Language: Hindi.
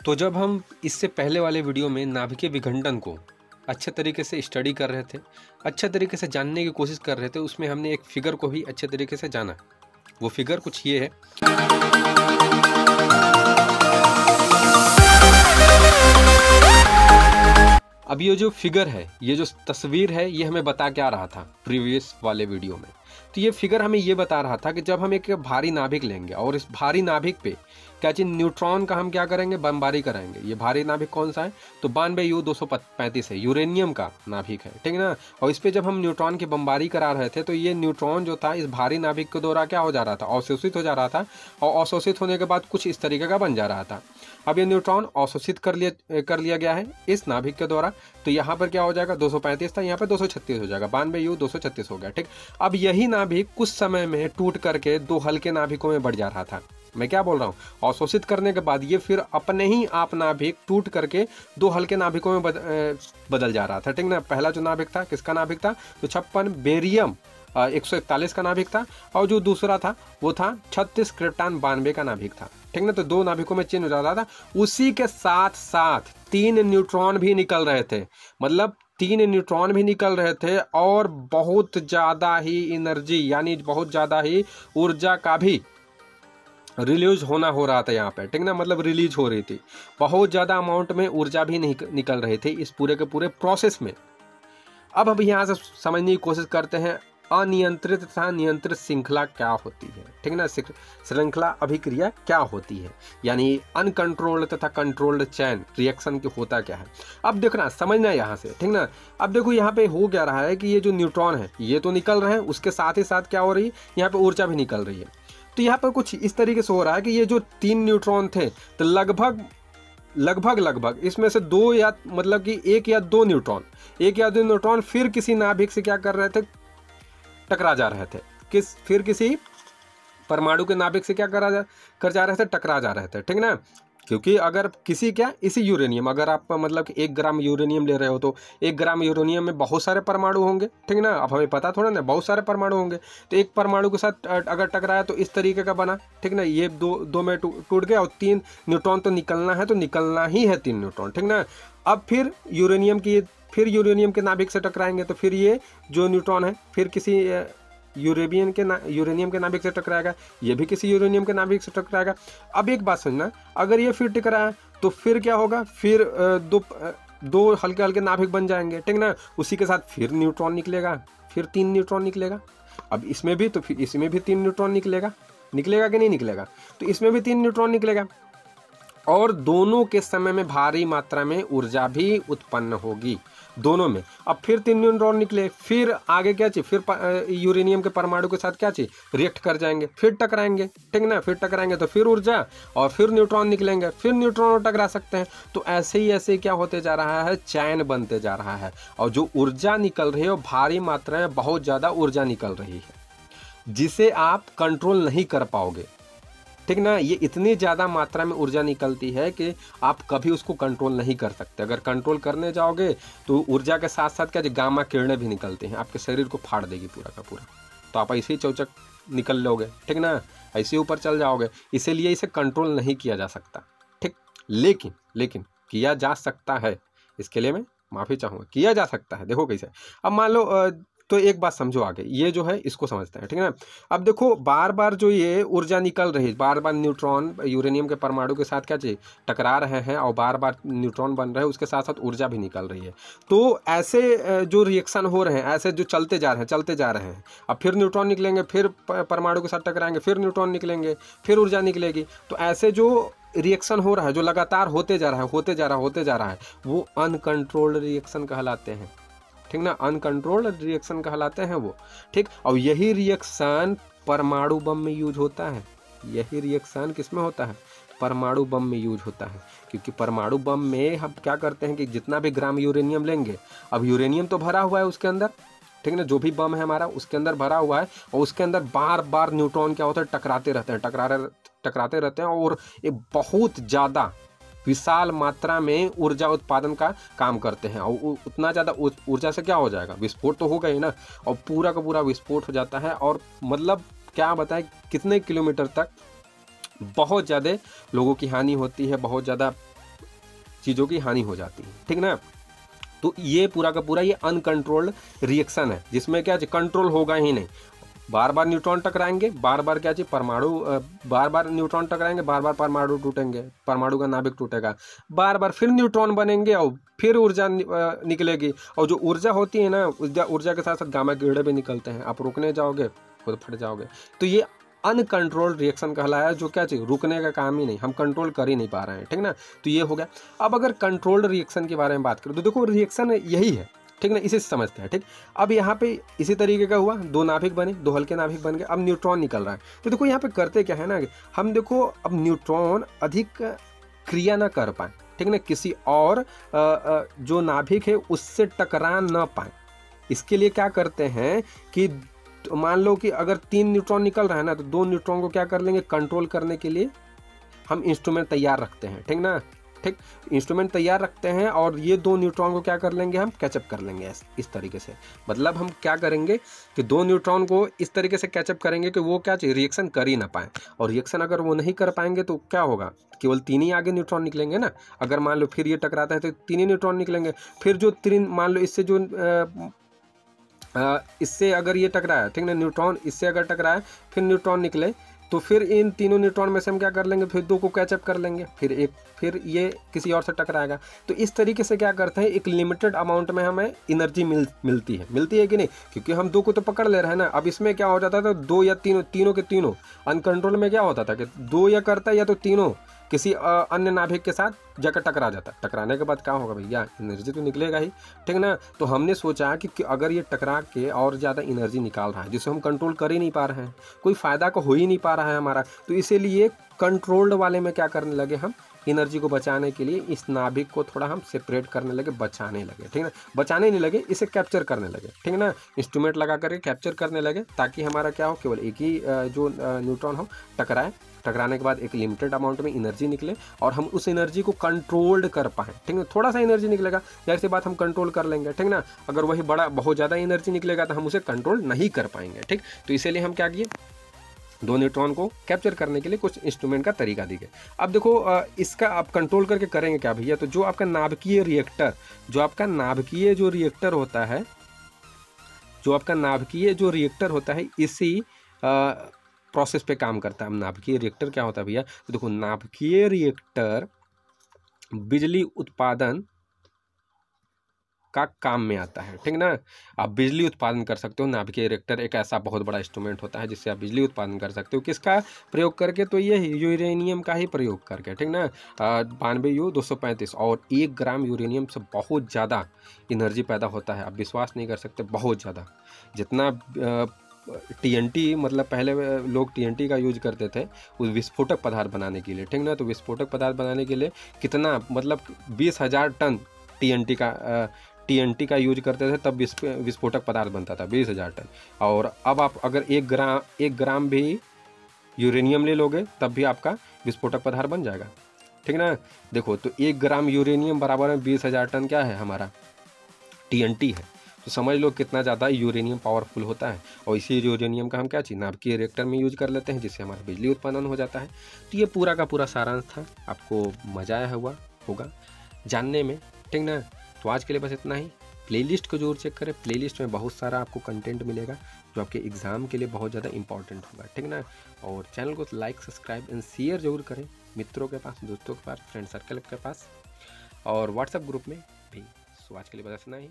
तो जब हम इससे पहले वाले वीडियो में नाभिकीय विखंडन को अच्छे तरीके से स्टडी कर रहे थे, अच्छे तरीके से जानने की कोशिश कर रहे थे, उसमें हमने एक फिगर को भी अच्छे तरीके से जाना। वो फिगर कुछ ये है। अब ये जो फिगर है, ये जो तस्वीर है, ये हमें बता क्या रहा था प्रीवियस वाले वीडियो में। तो ये फिगर हमें ये बता रहा था कि जब हम एक भारी नाभिक लेंगे और इस भारी नाभिक पे क्या चीज न्यूट्रॉन का हम क्या करेंगे, बमबारी कराएंगे। ये भारी नाभिक कौन सा है, तो 92U235 है, यूरेनियम का नाभिक है, ठीक ना। और इस पे जब हम न्यूट्रॉन की बमबारी करा रहे थे तो ये न्यूट्रॉन जो था इस भारी नाभिक के द्वारा क्या हो जा रहा था, अवशोषित हो जा रहा था। और अवशोषित होने के बाद कुछ इस तरीके का बन जा रहा था। अब ये न्यूट्रॉन अवशोषित कर लिया गया है इस नाभिक के द्वारा। तो यहाँ पर क्या हो जाएगा, 235 था, यहाँ पर 236 हो जाएगा, 92U236 हो गया, ठीक। अब यही नाभिक कुछ समय में टूट करके दो हल्के नाभिकों में बढ़ जा रहा था। मैं क्या बोल रहा हूँ, अवशोषित करने के बाद ये फिर अपने ही आप नाभिक टूट करके दो हल्के नाभिकों में बदल जा रहा था, ठीक ना। पहला जो नाभिक था, किसका नाभिक था, तो 56 बेरियम 141 का नाभिक था। और जो दूसरा था वो था 36 क्रिप्टॉन 92 का नाभिक था, ठीक ना। तो दो नाभिकों में चेंज हो जाता था। उसी के साथ साथ 3 न्यूट्रॉन भी निकल रहे थे, मतलब 3 न्यूट्रॉन भी निकल रहे थे और बहुत ज़्यादा ही एनर्जी, यानी बहुत ज़्यादा ही ऊर्जा का भी रिलीज हो रहा था यहाँ पे, ठीक ना। मतलब रिलीज हो रही थी, बहुत ज़्यादा अमाउंट में ऊर्जा भी निकल रहे थे इस पूरे के पूरे प्रोसेस में। अब यहाँ से समझने की कोशिश करते हैं अनियंत्रित तथा नियंत्रित श्रृंखला क्या होती है, ठीक ना। श्रृंखला अभिक्रिया क्या होती है, यानी अनकंट्रोल्ड तथा कंट्रोल्ड चैन रिएक्शन की होता क्या है। अब देखना, समझना यहाँ से, ठीक ना। अब देखो यहाँ पे हो क्या रहा है कि ये जो न्यूट्रॉन है ये तो निकल रहे हैं, उसके साथ ही साथ क्या हो रही है, यहाँ पे ऊर्जा भी निकल रही है। तो यहाँ पर कुछ इस तरीके से हो रहा है कि ये जो 3 न्यूट्रॉन थे तो लगभग इसमें से 2 या मतलब कि 1 या 2 न्यूट्रॉन फिर किसी नाभिक से क्या कर रहे थे, टकरा जा रहे थे। फिर किसी परमाणु के नाभिक से क्या कर जा रहे थे, टकरा जा रहे थे, ठीक ना। क्योंकि अगर किसी इसी यूरेनियम, अगर आप मतलब 1 ग्राम यूरेनियम ले रहे हो तो 1 ग्राम यूरेनियम में बहुत सारे परमाणु होंगे, ठीक ना। अब हमें पता थोड़ा ना, बहुत सारे परमाणु होंगे। तो एक परमाणु के साथ अगर टकराया तो इस तरीके का बना, ठीक ना। ये दो में टूट गया और 3 न्यूट्रॉन तो निकलना है, तो निकलना ही है 3 न्यूट्रॉन, ठीक ना। अब फिर यूरेनियम के नाभिक से टकराएंगे तो फिर ये जो न्यूट्रॉन है फिर किसी यूरेनियम के नाभिक से टकराएगा, ये भी किसी यूरेनियम के नाभिक से टकराएगा। अब एक बात समझना, अगर ये फिर टकराया तो फिर क्या होगा, फिर दो हल्के हल्के नाभिक बन जाएंगे, ठीक ना। उसी के साथ फिर न्यूट्रॉन निकलेगा, फिर 3 न्यूट्रॉन निकलेगा। अब इसमें भी, तो फिर इसमें भी 3 न्यूट्रॉन निकलेगा कि नहीं निकलेगा, तो इसमें भी 3 न्यूट्रॉन निकलेगा। और दोनों के समय में भारी मात्रा में ऊर्जा भी उत्पन्न होगी दोनों में। अब फिर 3 न्यूट्रॉन निकले, फिर आगे क्या चाहिए, फिर यूरेनियम के परमाणु के साथ क्या चाहिए, रिएक्ट कर जाएंगे, फिर टकराएंगे, ठीक ना। फिर टकराएंगे तो फिर ऊर्जा, और फिर न्यूट्रॉन निकलेंगे, फिर न्यूट्रॉन टकरा सकते हैं। तो ऐसे ही क्या होते जा रहा है, चैन बनते जा रहा है। और जो ऊर्जा निकल रही है वो भारी मात्रा में बहुत ज़्यादा ऊर्जा निकल रही है, जिसे आप कंट्रोल नहीं कर पाओगे, ठीक ना। ये इतनी ज़्यादा मात्रा में ऊर्जा निकलती है कि आप कभी उसको कंट्रोल नहीं कर सकते। अगर कंट्रोल करने जाओगे तो ऊर्जा के साथ साथ क्या, गामा किरणें भी निकलती हैं, आपके शरीर को फाड़ देगी पूरा का पूरा। तो आप ऐसे ही चौचक निकल लोगे, ठीक ना, ऐसे ऊपर चल जाओगे। इसीलिए इसे कंट्रोल नहीं किया जा सकता, ठीक। लेकिन किया जा सकता है, इसके लिए मैं माफ़ी चाहूँगा, किया जा सकता है। देखो कैसे, अब मान लो तो एक बात समझो आगे, ये जो है इसको समझते हैं, ठीक है ना। अब देखो बार बार जो ये ऊर्जा निकल रही है, बार बार न्यूट्रॉन यूरेनियम के परमाणु के साथ क्या चाहिए, टकरा रहे हैं, और बार बार न्यूट्रॉन बन रहे हैं, उसके साथ साथ ऊर्जा भी निकल रही है। तो ऐसे जो रिएक्शन हो रहे हैं, ऐसे जो चलते जा रहे हैं। अब फिर न्यूट्रॉन निकलेंगे, फिर परमाणु के साथ टकराएंगे, फिर न्यूट्रॉन निकलेंगे, फिर ऊर्जा निकलेगी। तो ऐसे जो रिएक्शन हो रहा है, जो लगातार होते जा रहा है, वो अनकंट्रोल्ड रिएक्शन कहलाते हैं, ठीक ना। अनकंट्रोल्ड रिएक्शन कहलाते हैं वो, ठीक। और यही रिएक्शन परमाणु बम में यूज होता है। यही रिएक्शन किस में होता है, परमाणु बम में यूज होता है। क्योंकि परमाणु बम में हम क्या करते हैं कि जितना भी ग्राम यूरेनियम लेंगे, अब यूरेनियम तो भरा हुआ है उसके अंदर, ठीक ना। जो भी बम है हमारा उसके अंदर भरा हुआ है, और उसके अंदर बार बार न्यूट्रॉन क्या होता है, टकराते रहते हैं और ये बहुत ज़्यादा विशाल मात्रा में ऊर्जा उत्पादन का काम करते हैं। और उतना ज़्यादा ऊर्जा से क्या हो जाएगा, विस्फोट तो होगा ही ना। और पूरा का पूरा विस्फोट हो जाता है, और मतलब क्या बताएं कितने किलोमीटर तक बहुत ज़्यादा लोगों की हानि होती है, बहुत ज़्यादा चीज़ों की हानि हो जाती है, ठीक ना। तो ये पूरा का पूरा ये अनकंट्रोल्ड रिएक्शन है, जिसमें क्या कंट्रोल होगा ही नहीं। बार बार न्यूट्रॉन टकराएंगे, बार बार क्या चीज परमाणु, बार बार न्यूट्रॉन टकराएंगे, बार बार परमाणु टूटेंगे, परमाणु का नाभिक टूटेगा, बार बार फिर न्यूट्रॉन बनेंगे और फिर ऊर्जा निकलेगी। और जो ऊर्जा होती है ना, ऊर्जा के साथ साथ गामा कीड़े भी निकलते हैं, आप रुकने जाओगे खुद फट जाओगे। तो ये अनकंट्रोल्ड रिएक्शन कहलाया, जो क्या चीज रुकने का काम ही नहीं, हम कंट्रोल कर ही नहीं पा रहे हैं, ठीक ना। तो ये हो गया। अब अगर कंट्रोल्ड रिएक्शन के बारे में बात करें तो देखो रिएक्शन यही है, ठीक ना, इसे समझते हैं, ठीक। अब यहाँ पे इसी तरीके का हुआ, दो नाभिक बने, दो हल्के नाभिक बन गए, अब न्यूट्रॉन निकल रहा है। तो देखो यहाँ पे करते क्या है ना, हम देखो अब न्यूट्रॉन अधिक क्रिया ना कर पाए, ठीक ना, किसी और जो नाभिक है उससे टकरा ना पाए। इसके लिए क्या करते हैं कि मान लो कि अगर 3 न्यूट्रॉन निकल रहा है ना, तो 2 न्यूट्रॉन को क्या कर लेंगे, कंट्रोल करने के लिए हम इंस्ट्रूमेंट तैयार रखते हैं, ठीक ना, ठीक। इंस्ट्रूमेंट तैयार रखते हैं और ये 2 न्यूट्रॉन को क्या कर लेंगे, हम कैचअप कर लेंगे इस तरीके से। मतलब हम क्या करेंगे कि 2 न्यूट्रॉन को इस तरीके से कैचअप करेंगे कि वो क्या चाहिए, रिएक्शन कर ही ना पाए। और रिएक्शन अगर वो नहीं कर पाएंगे तो क्या होगा, केवल 3 ही आगे न्यूट्रॉन निकलेंगे ना। अगर मान लो फिर ये टकराता है तो 3 ही न्यूट्रॉन निकलेंगे। फिर जो 3 मान लो इससे जो इससे अगर ये टकराया, ठीक ना, न्यूट्रॉन इससे अगर टकराया, फिर न्यूट्रॉन निकले, तो फिर इन तीनों न्यूट्रॉन में से हम क्या कर लेंगे, फिर 2 को कैचअप कर लेंगे, फिर ये किसी और से टकराएगा। तो इस तरीके से क्या करते हैं, एक लिमिटेड अमाउंट में हमें एनर्जी मिलती है कि नहीं, क्योंकि हम 2 को तो पकड़ ले रहे हैं ना। अब इसमें क्या हो जाता था, 2 या 3, तीनों के तीनों अनकंट्रोल में क्या होता था कि 2 या करता है या तो तीनों किसी अन्य नाभिक के साथ जाकर टकरा जाता। टकराने के बाद क्या होगा भैया, एनर्जी तो निकलेगा ही, ठीक ना। तो हमने सोचा कि अगर ये टकरा के और ज़्यादा एनर्जी निकाल रहा है जिसे हम कंट्रोल कर ही नहीं पा रहे हैं, कोई फ़ायदा को हो ही नहीं पा रहा है हमारा, तो इसीलिए कंट्रोल्ड वाले में क्या करने लगे, हम एनर्जी को बचाने के लिए इस नाभिक को थोड़ा हम सेपरेट करने लगे, बचाने लगे, ठीक ना। बचाने नहीं लगे, इसे कैप्चर करने लगे, ठीक ना। इंस्ट्रूमेंट लगा करके कैप्चर करने लगे, ताकि हमारा क्या हो, केवल एक ही जो न्यूट्रॉन हो टकराए, टकराने के बाद एक लिमिटेड अमाउंट में एनर्जी निकले और हम उस एनर्जी को कंट्रोल्ड कर पाएँ, ठीक ना। थोड़ा सा एनर्जी निकलेगा, जाहिर सी बात हम कंट्रोल कर लेंगे, ठीक ना। अगर वही बड़ा बहुत ज़्यादा एनर्जी निकलेगा तो हम उसे कंट्रोल नहीं कर पाएंगे, ठीक। तो इसीलिए हम क्या किए, 2 न्यूट्रॉन को कैप्चर करने के लिए कुछ इंस्ट्रूमेंट का तरीका दिखे। अब देखो इसका आप कंट्रोल करके करेंगे क्या भैया, तो जो आपका नाभिकीय रिएक्टर, जो आपका नाभिकीय जो रिएक्टर होता है, जो आपका नाभिकीय जो रिएक्टर होता है, इसी प्रोसेस पे काम करता है। नाभिकीय रिएक्टर क्या होता है भैया, तो देखो नाभिकीय रिएक्टर बिजली उत्पादन का काम में आता है, ठीक ना। आप बिजली उत्पादन कर सकते हो, नाभिकीय रिएक्टर एक ऐसा बहुत बड़ा इंस्ट्रूमेंट होता है जिससे आप बिजली उत्पादन कर सकते हो। किसका प्रयोग करके, तो ये यूरेनियम का ही प्रयोग करके, ठीक ना। 92U235 और 1 ग्राम यूरेनियम से बहुत ज़्यादा एनर्जी पैदा होता है। आप विश्वास नहीं कर सकते, बहुत ज़्यादा। जितना TNT, मतलब पहले लोग TNT का यूज करते थे उस विस्फोटक पदार्थ बनाने के लिए, ठीक ना। तो विस्फोटक पदार्थ बनाने के लिए कितना, मतलब 20,000 टन TNT का यूज करते थे, तब विस्फोटक पदार्थ बनता था 20,000 टन। और अब आप अगर 1 ग्राम भी यूरेनियम ले लोगे तब भी आपका विस्फोटक पदार्थ बन जाएगा, ठीक ना। देखो तो 1 ग्राम यूरेनियम बराबर में 20,000 टन क्या है, हमारा TNT है। तो समझ लो कितना ज़्यादा यूरेनियम पावरफुल होता है। और इसी यूरेनियम का हम क्या चीज़, नाभिकीय रिएक्टर में यूज कर लेते हैं, जिससे हमारा बिजली उत्पादन हो जाता है। तो ये पूरा का पूरा सारांश था, आपको मज़ा आया होगा जानने में, ठीक ना। तो आज के लिए बस इतना ही। प्लेलिस्ट को जरूर चेक करें, प्लेलिस्ट में बहुत सारा आपको कंटेंट मिलेगा जो आपके एग्ज़ाम के लिए बहुत ज़्यादा इंपॉर्टेंट होगा, ठीक ना। और चैनल को लाइक, सब्सक्राइब एंड शेयर जरूर करें मित्रों के पास, दोस्तों के पास, फ्रेंड सर्कल के पास और व्हाट्सएप ग्रुप में भी। सो आज के लिए बस इतना ही।